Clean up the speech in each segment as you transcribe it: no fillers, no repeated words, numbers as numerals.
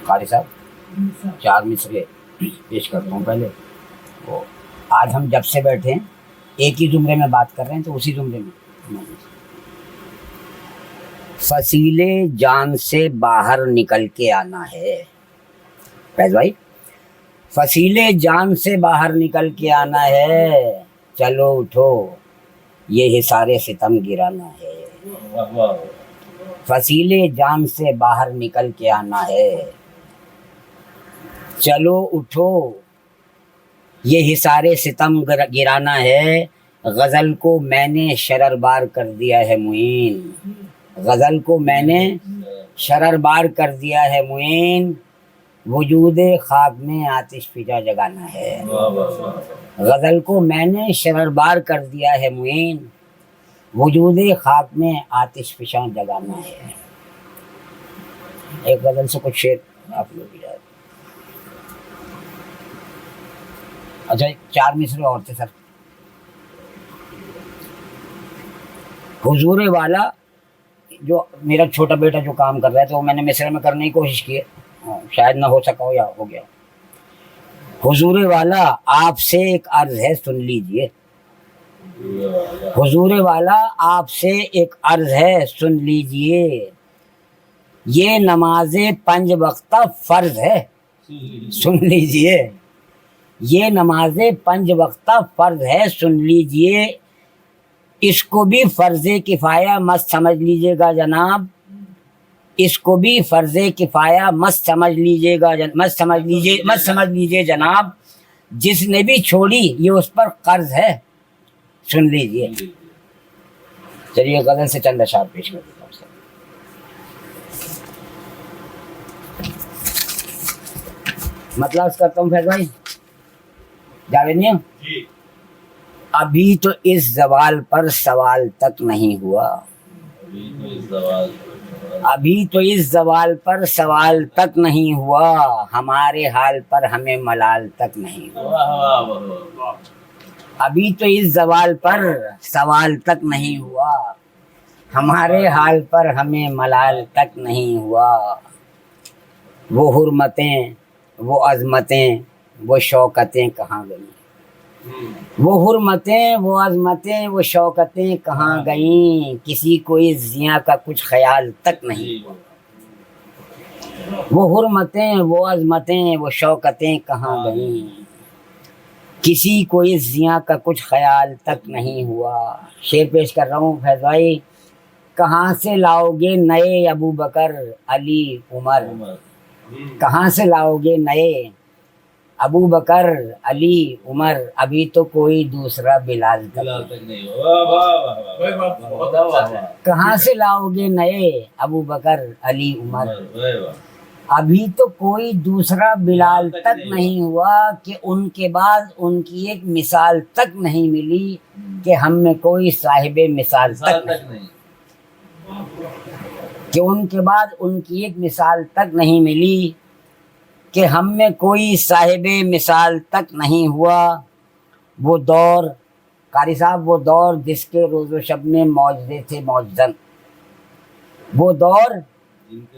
قاری صاحب 4 مصرے پیش کرتا ہوں پہلے. وہ آج ہم جب سے بیٹھے ہیں ایک ہی زمرے میں بات کر رہے ہیں تو اسی زمرے میں. فصیلے جان سے باہر نکل کے آنا ہے. فیض بھائی فصیلے جان سے باہر نکل کے آنا ہے. چلو اٹھو یہ حصار ستم گرانا ہے. فصیلے جان سے باہر نکل کے آنا ہے. چلو اٹھو یہ حصار ستم گرانا ہے. غزل کو میں نے شرر بار کر دیا ہے معین. غزل کو میں نے شرر بار کر دیا ہے معین. وجود خاک میں آتش فشاں جگانا ہے. غزل کو میں نے شرر بار کر دیا ہے معین. وجود خاک میں آتش فشاں جگانا ہے. ایک غزل سے کچھ شعر آپ لوگ یاد. اچھا 4 مصرے اور تھے سر. حضور والا جو میرا چھوٹا بیٹا جو کام کر رہا ہے تو میں نے مصرے میں کرنے کی کوشش کی ہے, شاید نہ ہو سکا ہو یا ہو گیا. حضور والا آپ سے ایک عرض ہے سن لیجئے. حضور والا آپ سے ایک عرض ہے سن لیجئے. یہ نماز 5 وقتہ فرض ہے سن لیجئے. یہ نماز 5 وقتہ فرض ہے سن لیجئے. اس کو بھی فرض کفایہ مت سمجھ لیجئے گا جناب. اس کو بھی فرض کفایہ مت سمجھ لیجئے گا مت سمجھ لیجئے جناب. جس نے بھی چھوڑی یہ اس پر قرض ہے سن لیجئے. چلیے غزل سے چند اشعار پیش کر دیتا ہوں. مطلب کرتا ہوں فیض بھائی جاوید نہیں. ابھی تو اس زوال پر سوال تک نہیں ہوا. ابھی تو اس زوال پر سوال تک نہیں ہوا. ہمارے حال پر ہمیں ملال تک نہیں ہوا. ابھی تو اس زوال پر سوال تک نہیں ہوا. ہمارے حال پر ہمیں ملال تک نہیں ہوا. وہ حرمتیں وہ عظمتیں وہ شوکتیں کہاں گئیں. وہ حرمتیں وہ عظمتیں وہ شوکتیں کہاں گئیں. کسی کو اس زیاں کا کچھ خیال تک نہیں ہوا. وہ حرمتیں وہ عظمتیں وہ شوکتیں کہاں گئیں. کسی کو اس زیاں کا کچھ خیال تک نہیں ہوا. شعر پیش کر رہا ہوں فیض بھائی. کہاں سے لاؤ گے نئے ابو بکر علی عمر. کہاں سے لاؤ گے نئے ابو بکر علی عمر. ابھی تو کوئی دوسرا بلال تک نہیں. کہاں سے لاؤ گے نئے ابو بکر علی عمر. ابھی تو کوئی دوسرا بلال تک نہیں ہوا. کہ ان کے بعد ان کی ایک مثال تک نہیں ملی. کہ ہم میں کوئی صاحب مثال تک نہیں. کہ ان کے بعد ان کی ایک مثال تک نہیں ملی. کہ ہم میں کوئی صاحب مثال تک نہیں ہوا. وہ دور قاری صاحب وہ دور جس کے روز و شب میں معجزے تھے معجزن. وہ دور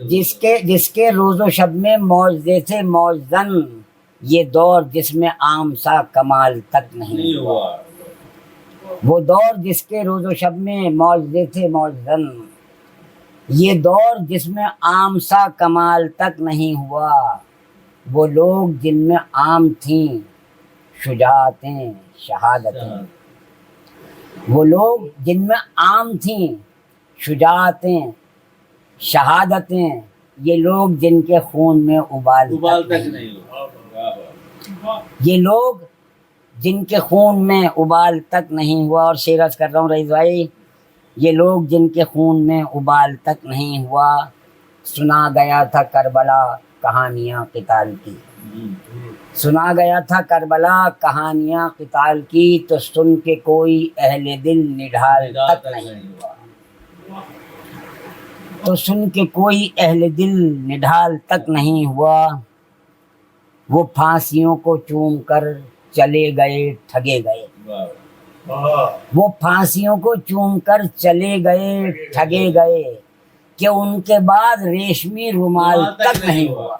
جس کے روز و شب میں معجزے تھے معجزن. یہ دور جس میں عام سا کمال تک نہیں ہوا. وہ دور جس کے روز و شب میں معجزے تھے معجزن. یہ دور جس میں عام سا کمال تک نہیں ہوا. وہ لوگ جن میں عام تھیں شجاعتیں شہادتیں. وہ لوگ جن میں عام تھیں شجاعتیں شہادتیں. یہ لوگ جن کے خون میں ابال تک نہیں ہوا. یہ لوگ جن کے خون میں ابال تک نہیں ہوا. اور شعر عرض کر رہا ہوں رئیس بھائی. یہ لوگ جن کے خون میں ابال تک نہیں ہوا. سنا گیا تھا کربلا کہانیاں قتال کی. سنا گیا تھا کربلا کہانیاں قتال کی. تو سن کے کوئی اہل دل نڈھال تک نہیں ہوا. تو سن کے کوئی اہل دل نڈھال تک نہیں ہوا. وہ پھانسیوں کو چوم کر چلے گئے ٹھگے گئے. وہ پھانسیوں کو چوم کر چلے گئے ٹھگے گئے. کہ ان کے بعد ریشمی رومال تک نہیں ہوا.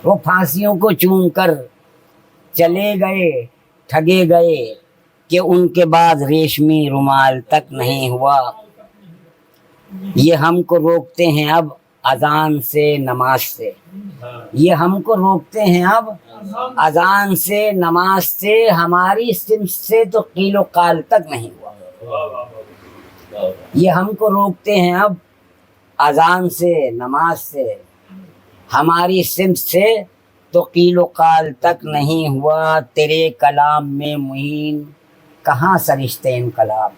وہ پھانسیوں کو چوم کر چلے گئے ٹھگے گئے کہ ان کے بعد ریشمی رومال تک نہیں ہوا. یہ ہم کو روکتے ہیں اب اذان سے نماز سے. یہ ہم کو روکتے ہیں اب اذان سے نماز سے. ہماری سمت سے تو قیل و قال تک نہیں ہوا. یہ ہم کو روکتے ہیں اب اذان سے نماز سے. ہماری سمت سے تو قیل و قال تک نہیں ہوا. تیرے کلام میں معین کہاں سرشتے انقلاب.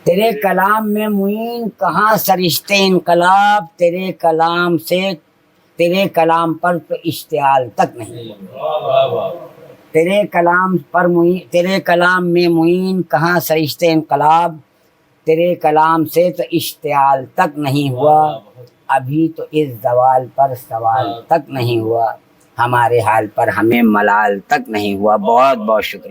تیرے کلام میں معین کہاں سرشتے انقلاب. تیرے کلام سے تیرے کلام پر تو اشتعال تک نہیں. تیرے کلام پر تیرے کلام میں معین کہاں سرشتے انقلاب. تیرے کلام سے تو اشتعال تک نہیں ہوا. ابھی تو اس زوال پر سوال تک نہیں ہوا. ہمارے حال پر ہمیں ملال تک نہیں ہوا. بہت بہت شکریہ.